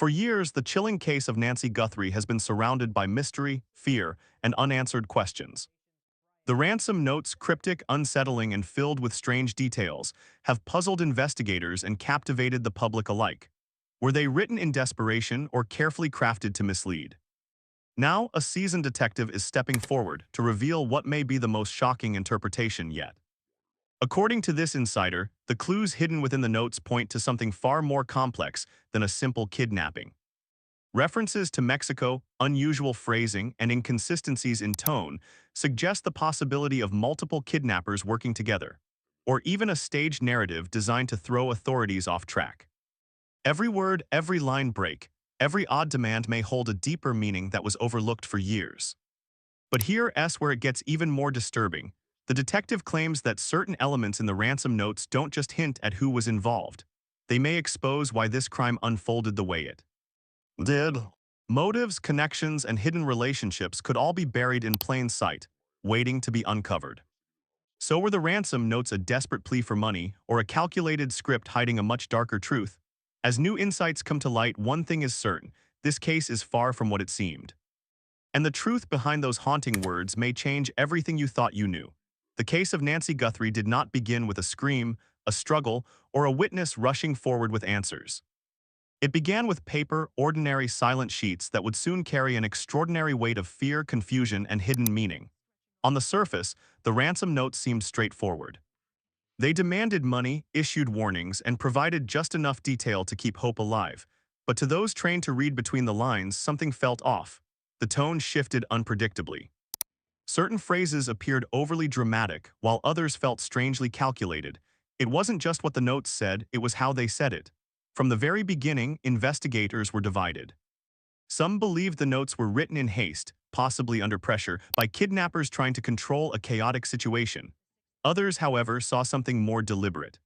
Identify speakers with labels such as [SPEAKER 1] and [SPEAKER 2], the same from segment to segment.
[SPEAKER 1] For years, the chilling case of Nancy Guthrie has been surrounded by mystery, fear, and unanswered questions. The ransom notes, cryptic, unsettling, and filled with strange details, have puzzled investigators and captivated the public alike. Were they written in desperation or carefully crafted to mislead? Now, a seasoned detective is stepping forward to reveal what may be the most shocking interpretation yet. According to this insider, the clues hidden within the notes point to something far more complex than a simple kidnapping. References to Mexico, unusual phrasing, and inconsistencies in tone suggest the possibility of multiple kidnappers working together, or even a staged narrative designed to throw authorities off track. Every word, every line break, every odd demand may hold a deeper meaning that was overlooked for years. But here's where it gets even more disturbing. The detective claims that certain elements in the ransom notes don't just hint at who was involved. They may expose why this crime unfolded the way it did. Motives, connections, and hidden relationships could all be buried in plain sight, waiting to be uncovered. So were the ransom notes a desperate plea for money, or a calculated script hiding a much darker truth? As new insights come to light, one thing is certain: this case is far from what it seemed. And the truth behind those haunting words may change everything you thought you knew. The case of Nancy Guthrie did not begin with a scream, a struggle, or a witness rushing forward with answers. It began with paper, ordinary silent sheets that would soon carry an extraordinary weight of fear, confusion, and hidden meaning. On the surface, the ransom notes seemed straightforward. They demanded money, issued warnings, and provided just enough detail to keep hope alive. But to those trained to read between the lines, something felt off. The tone shifted unpredictably. Certain phrases appeared overly dramatic, while others felt strangely calculated. It wasn't just what the notes said, it was how they said it. From the very beginning, investigators were divided. Some believed the notes were written in haste, possibly under pressure, by kidnappers trying to control a chaotic situation. Others, however, saw something more deliberate.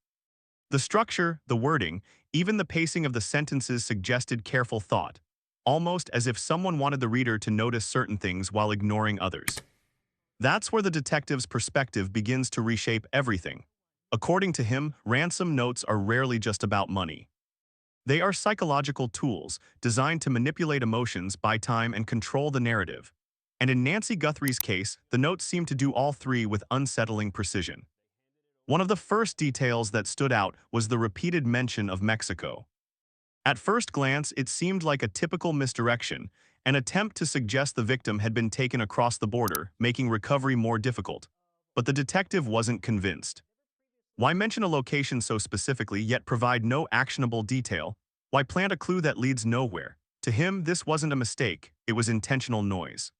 [SPEAKER 1] The structure, the wording, even the pacing of the sentences suggested careful thought, almost as if someone wanted the reader to notice certain things while ignoring others. That's where the detective's perspective begins to reshape everything. According to him, ransom notes are rarely just about money. They are psychological tools designed to manipulate emotions, buy time, and control the narrative. And in Nancy Guthrie's case, the notes seem to do all three with unsettling precision. One of the first details that stood out was the repeated mention of Mexico. At first glance, it seemed like a typical misdirection, an attempt to suggest the victim had been taken across the border, making recovery more difficult. But the detective wasn't convinced. Why mention a location so specifically yet provide no actionable detail? Why plant a clue that leads nowhere? To him, this wasn't a mistake, it was intentional noise.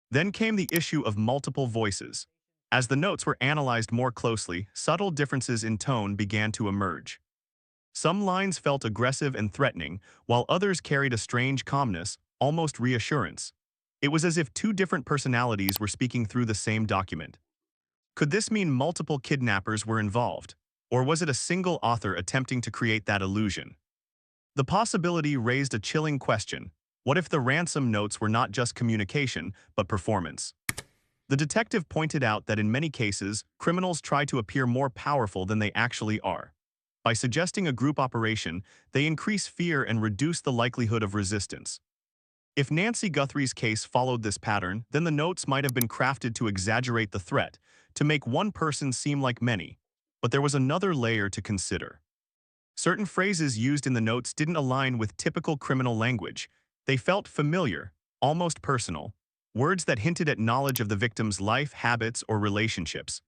[SPEAKER 1] Then came the issue of multiple voices. As the notes were analyzed more closely, subtle differences in tone began to emerge. Some lines felt aggressive and threatening, while others carried a strange calmness, almost reassurance. It was as if two different personalities were speaking through the same document. Could this mean multiple kidnappers were involved? Or was it a single author attempting to create that illusion? The possibility raised a chilling question. What if the ransom notes were not just communication, but performance? The detective pointed out that in many cases, criminals try to appear more powerful than they actually are. By suggesting a group operation, they increase fear and reduce the likelihood of resistance. If Nancy Guthrie's case followed this pattern, then the notes might have been crafted to exaggerate the threat, to make one person seem like many. But there was another layer to consider. Certain phrases used in the notes didn't align with typical criminal language. They felt familiar, almost personal, words that hinted at knowledge of the victim's life, habits, or relationships.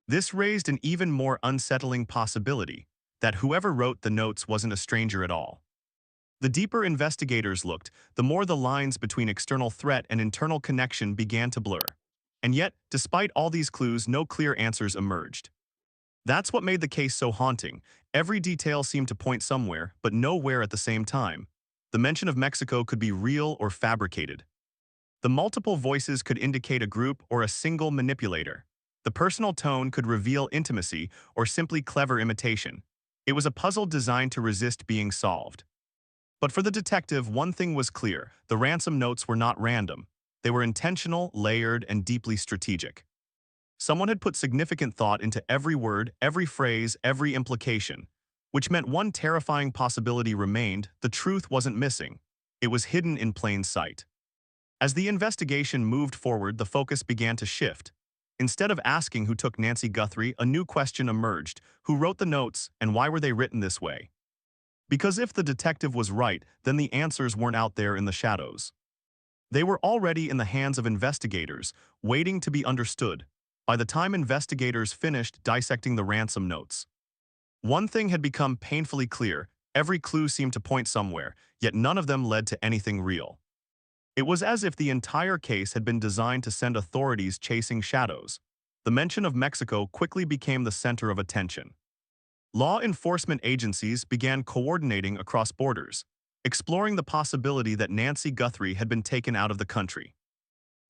[SPEAKER 1] This raised an even more unsettling possibility, that whoever wrote the notes wasn't a stranger at all. The deeper investigators looked, the more the lines between external threat and internal connection began to blur. And yet, despite all these clues, no clear answers emerged. That's what made the case so haunting. Every detail seemed to point somewhere, but nowhere at the same time. The mention of Mexico could be real or fabricated. The multiple voices could indicate a group or a single manipulator. The personal tone could reveal intimacy or simply clever imitation. It was a puzzle designed to resist being solved. But for the detective, one thing was clear: the ransom notes were not random. They were intentional, layered, and deeply strategic. Someone had put significant thought into every word, every phrase, every implication. which meant one terrifying possibility remained: the truth wasn't missing. It was hidden in plain sight. As the investigation moved forward, the focus began to shift. Instead of asking who took Nancy Guthrie, a new question emerged: who wrote the notes, and why were they written this way? Because if the detective was right, then the answers weren't out there in the shadows. They were already in the hands of investigators, waiting to be understood. By the time investigators finished dissecting the ransom notes, one thing had become painfully clear: every clue seemed to point somewhere, yet none of them led to anything real. It was as if the entire case had been designed to send authorities chasing shadows. The mention of Mexico quickly became the center of attention. Law enforcement agencies began coordinating across borders, exploring the possibility that Nancy Guthrie had been taken out of the country.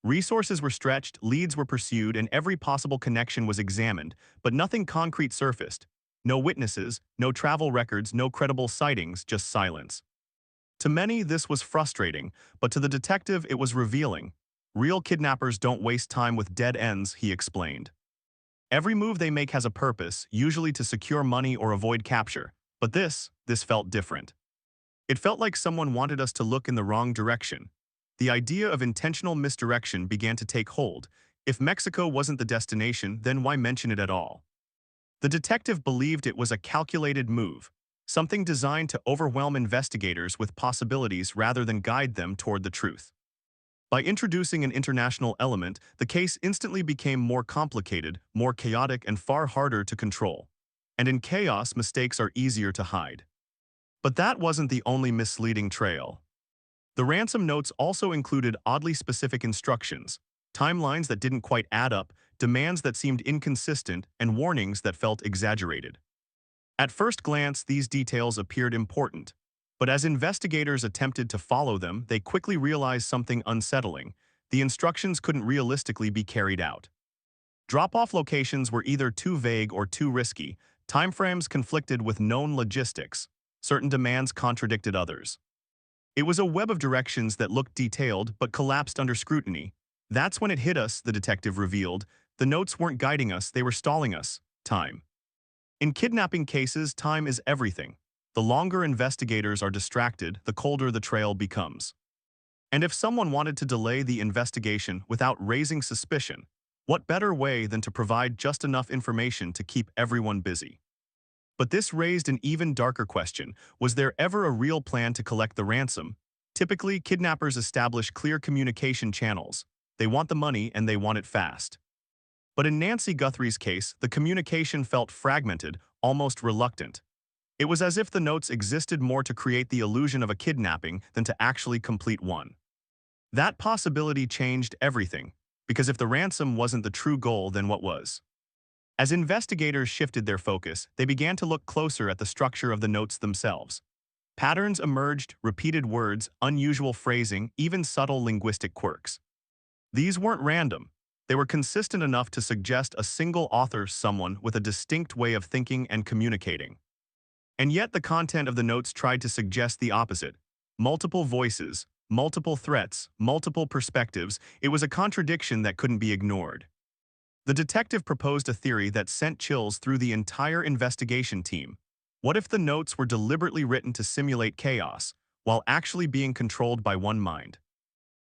[SPEAKER 1] Resources were stretched, leads were pursued, and every possible connection was examined, but nothing concrete surfaced. No witnesses, no travel records, no credible sightings, just silence. To many, this was frustrating, but to the detective it was revealing. Real kidnappers don't waste time with dead ends, he explained. Every move they make has a purpose, usually to secure money or avoid capture. But this felt different. It felt like someone wanted us to look in the wrong direction. The idea of intentional misdirection began to take hold. If Mexico wasn't the destination, then why mention it at all? The detective believed it was a calculated move, something designed to overwhelm investigators with possibilities rather than guide them toward the truth. By introducing an international element, the case instantly became more complicated, more chaotic, and far harder to control. And in chaos, mistakes are easier to hide. But that wasn't the only misleading trail. The ransom notes also included oddly specific instructions, timelines that didn't quite add up, demands that seemed inconsistent, and warnings that felt exaggerated. At first glance, these details appeared important, but as investigators attempted to follow them, they quickly realized something unsettling: the instructions couldn't realistically be carried out. Drop-off locations were either too vague or too risky, timeframes conflicted with known logistics, certain demands contradicted others. It was a web of directions that looked detailed but collapsed under scrutiny. That's when it hit us, the detective revealed. The notes weren't guiding us, they were stalling us. Time. In kidnapping cases, time is everything. The longer investigators are distracted, the colder the trail becomes. And if someone wanted to delay the investigation without raising suspicion, what better way than to provide just enough information to keep everyone busy? But this raised an even darker question: was there ever a real plan to collect the ransom? Typically, kidnappers establish clear communication channels. They want the money and they want it fast. But in Nancy Guthrie's case, the communication felt fragmented, almost reluctant. It was as if the notes existed more to create the illusion of a kidnapping than to actually complete one. That possibility changed everything, because if the ransom wasn't the true goal, then what was? As investigators shifted their focus, they began to look closer at the structure of the notes themselves. Patterns emerged: repeated words, unusual phrasing, even subtle linguistic quirks. These weren't random. They were consistent enough to suggest a single author, someone with a distinct way of thinking and communicating. And yet the content of the notes tried to suggest the opposite. Multiple voices, multiple threats, multiple perspectives. It was a contradiction that couldn't be ignored. The detective proposed a theory that sent chills through the entire investigation team. What if the notes were deliberately written to simulate chaos, while actually being controlled by one mind?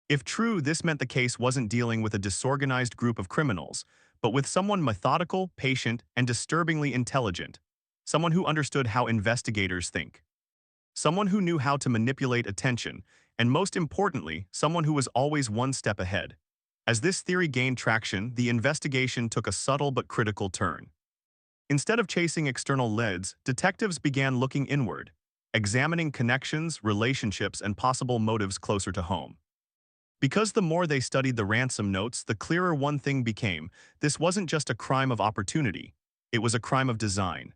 [SPEAKER 1] If true, this meant the case wasn't dealing with a disorganized group of criminals, but with someone methodical, patient, and disturbingly intelligent. Someone who understood how investigators think. Someone who knew how to manipulate attention, and most importantly, someone who was always one step ahead. As this theory gained traction, the investigation took a subtle but critical turn. Instead of chasing external leads, detectives began looking inward, examining connections, relationships, and possible motives closer to home. Because the more they studied the ransom notes, the clearer one thing became: this wasn't just a crime of opportunity, it was a crime of design.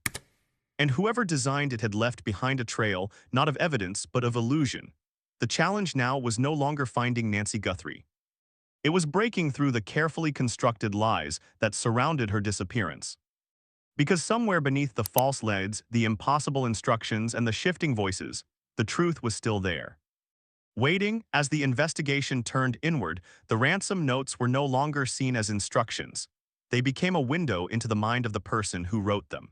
[SPEAKER 1] And whoever designed it had left behind a trail, not of evidence, but of illusion. The challenge now was no longer finding Nancy Guthrie. It was breaking through the carefully constructed lies that surrounded her disappearance. Because somewhere beneath the false leads, the impossible instructions, and the shifting voices, the truth was still there. Waiting, as the investigation turned inward, the ransom notes were no longer seen as instructions. They became a window into the mind of the person who wrote them.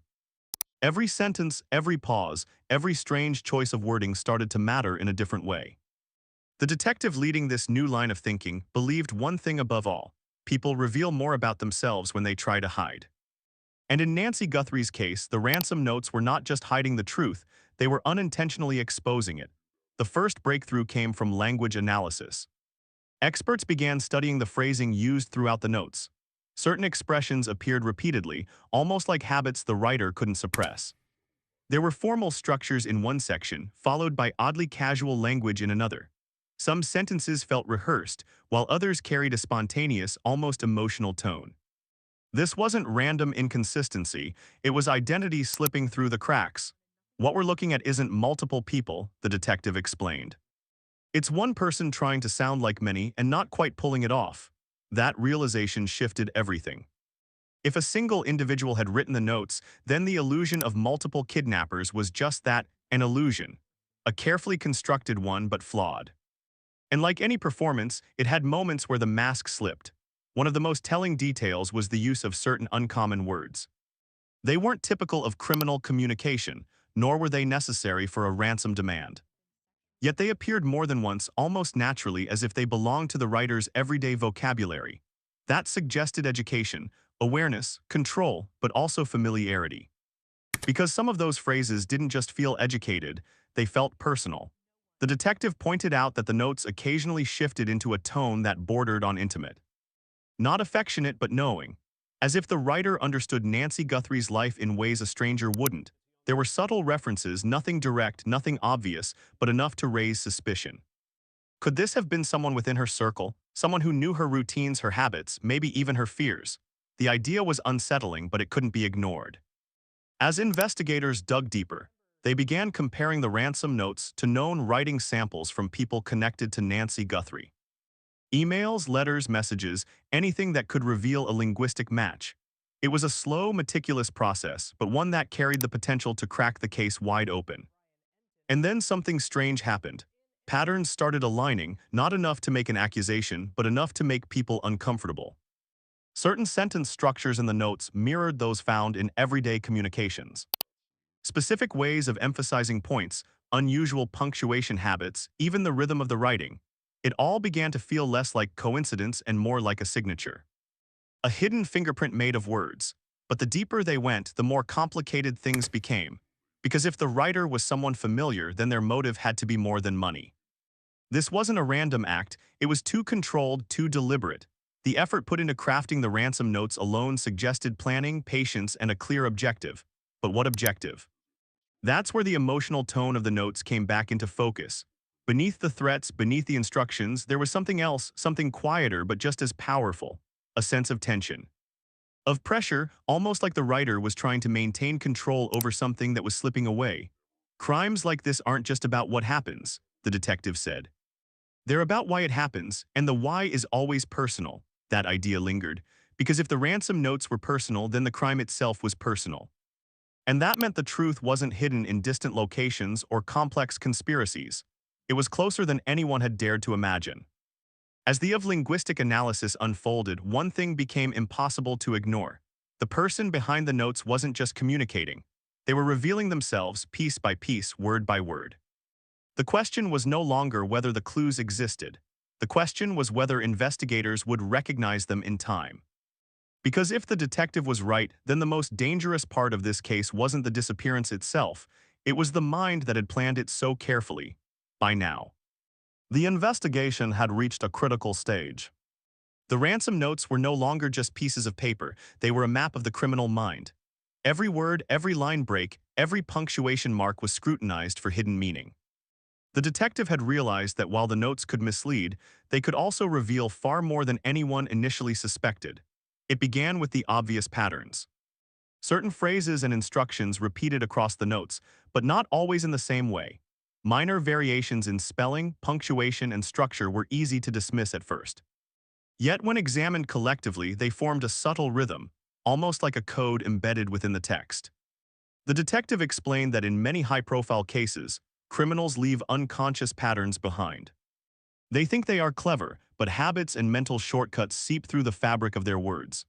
[SPEAKER 1] Every sentence, every pause, every strange choice of wording started to matter in a different way. The detective leading this new line of thinking believed one thing above all: people reveal more about themselves when they try to hide. And in Nancy Guthrie's case, the ransom notes were not just hiding the truth, they were unintentionally exposing it. The first breakthrough came from language analysis. Experts began studying the phrasing used throughout the notes. Certain expressions appeared repeatedly, almost like habits the writer couldn't suppress. There were formal structures in one section, followed by oddly casual language in another. Some sentences felt rehearsed, while others carried a spontaneous, almost emotional tone. This wasn't random inconsistency, it was identity slipping through the cracks. What we're looking at isn't multiple people, the detective explained. It's one person trying to sound like many and not quite pulling it off. That realization shifted everything. If a single individual had written the notes, then the illusion of multiple kidnappers was just that, an illusion. A carefully constructed one but flawed. And like any performance, it had moments where the mask slipped. One of the most telling details was the use of certain uncommon words. They weren't typical of criminal communication, nor were they necessary for a ransom demand. Yet they appeared more than once, almost naturally, as if they belonged to the writer's everyday vocabulary. That suggested education, awareness, control, but also familiarity. Because some of those phrases didn't just feel educated, they felt personal. The detective pointed out that the notes occasionally shifted into a tone that bordered on intimate. Not affectionate but knowing. As if the writer understood Nancy Guthrie's life in ways a stranger wouldn't. There were subtle references, nothing direct, nothing obvious, but enough to raise suspicion. Could this have been someone within her circle? Someone who knew her routines, her habits, maybe even her fears? The idea was unsettling, but it couldn't be ignored. As investigators dug deeper, they began comparing the ransom notes to known writing samples from people connected to Nancy Guthrie. Emails, letters, messages, anything that could reveal a linguistic match. It was a slow, meticulous process, but one that carried the potential to crack the case wide open. And then something strange happened. Patterns started aligning, not enough to make an accusation, but enough to make people uncomfortable. Certain sentence structures in the notes mirrored those found in everyday communications. Specific ways of emphasizing points, unusual punctuation habits, even the rhythm of the writing. It all began to feel less like coincidence and more like a signature. A hidden fingerprint made of words. But the deeper they went, the more complicated things became. Because if the writer was someone familiar, then their motive had to be more than money. This wasn't a random act, it was too controlled, too deliberate. The effort put into crafting the ransom notes alone suggested planning, patience, and a clear objective. But what objective? That's where the emotional tone of the notes came back into focus. Beneath the threats, beneath the instructions, there was something else, something quieter but just as powerful. A sense of tension. Of pressure, almost like the writer was trying to maintain control over something that was slipping away. Crimes like this aren't just about what happens, the detective said. They're about why it happens, and the why is always personal. That idea lingered, because if the ransom notes were personal, then the crime itself was personal. And that meant the truth wasn't hidden in distant locations or complex conspiracies. It was closer than anyone had dared to imagine. As the of linguistic analysis unfolded, one thing became impossible to ignore. The person behind the notes wasn't just communicating. They were revealing themselves piece by piece, word by word. The question was no longer whether the clues existed. The question was whether investigators would recognize them in time. Because if the detective was right, then the most dangerous part of this case wasn't the disappearance itself, it was the mind that had planned it so carefully. By now, the investigation had reached a critical stage. The ransom notes were no longer just pieces of paper, they were a map of the criminal mind. Every word, every line break, every punctuation mark was scrutinized for hidden meaning. The detective had realized that while the notes could mislead, they could also reveal far more than anyone initially suspected. It began with the obvious patterns. Certain phrases and instructions repeated across the notes, but not always in the same way. Minor variations in spelling, punctuation, and structure were easy to dismiss at first. Yet when examined collectively, they formed a subtle rhythm, almost like a code embedded within the text. The detective explained that in many high-profile cases, criminals leave unconscious patterns behind. They think they are clever, but habits and mental shortcuts seep through the fabric of their words.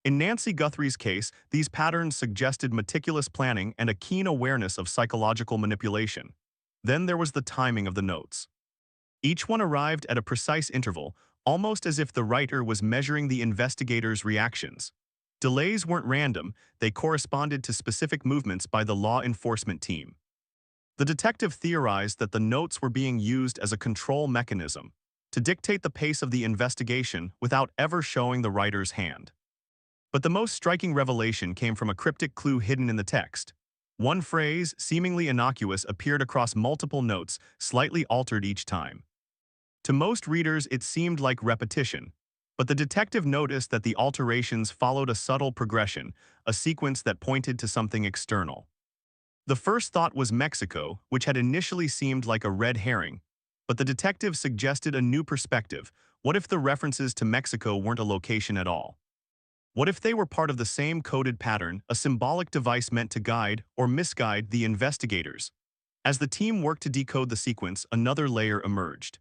[SPEAKER 1] In Nancy Guthrie's case, these patterns suggested meticulous planning and a keen awareness of psychological manipulation. Then there was the timing of the notes. Each one arrived at a precise interval, almost as if the writer was measuring the investigator's reactions. Delays weren't random, they corresponded to specific movements by the law enforcement team. The detective theorized that the notes were being used as a control mechanism to dictate the pace of the investigation without ever showing the writer's hand. But the most striking revelation came from a cryptic clue hidden in the text. One phrase, seemingly innocuous, appeared across multiple notes, slightly altered each time. To most readers, it seemed like repetition, but the detective noticed that the alterations followed a subtle progression, a sequence that pointed to something external. The first thought was Mexico, which had initially seemed like a red herring, but the detective suggested a new perspective. What if the references to Mexico weren't a location at all? What if they were part of the same coded pattern, a symbolic device meant to guide or misguide the investigators? As the team worked to decode the sequence, another layer emerged.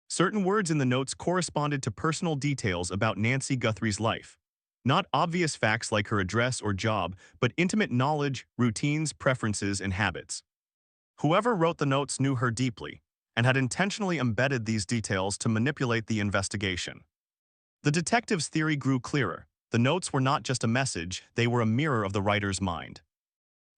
[SPEAKER 1] Certain words in the notes corresponded to personal details about Nancy Guthrie's life. Not obvious facts like her address or job, but intimate knowledge, routines, preferences, and habits. Whoever wrote the notes knew her deeply and had intentionally embedded these details to manipulate the investigation. The detective's theory grew clearer. The notes were not just a message, they were a mirror of the writer's mind.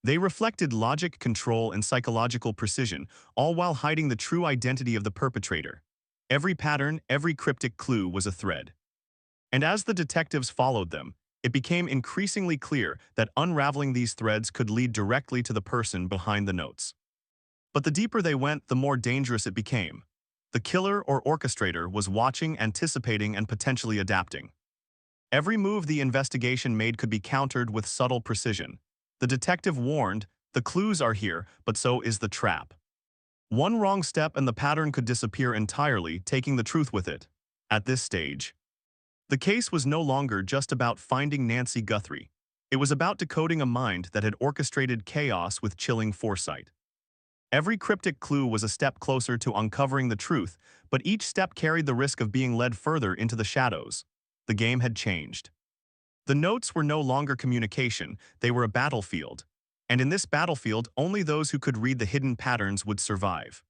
[SPEAKER 1] They reflected logic, control, and psychological precision, all while hiding the true identity of the perpetrator. Every pattern, every cryptic clue was a thread. And as the detectives followed them, it became increasingly clear that unraveling these threads could lead directly to the person behind the notes. But the deeper they went, the more dangerous it became. The killer or orchestrator was watching, anticipating, and potentially adapting. Every move the investigation made could be countered with subtle precision. The detective warned, the clues are here, but so is the trap. One wrong step and the pattern could disappear entirely, taking the truth with it. At this stage, the case was no longer just about finding Nancy Guthrie. It was about decoding a mind that had orchestrated chaos with chilling foresight. Every cryptic clue was a step closer to uncovering the truth, but each step carried the risk of being led further into the shadows. The game had changed. The notes were no longer communication, they were a battlefield. And in this battlefield, only those who could read the hidden patterns would survive.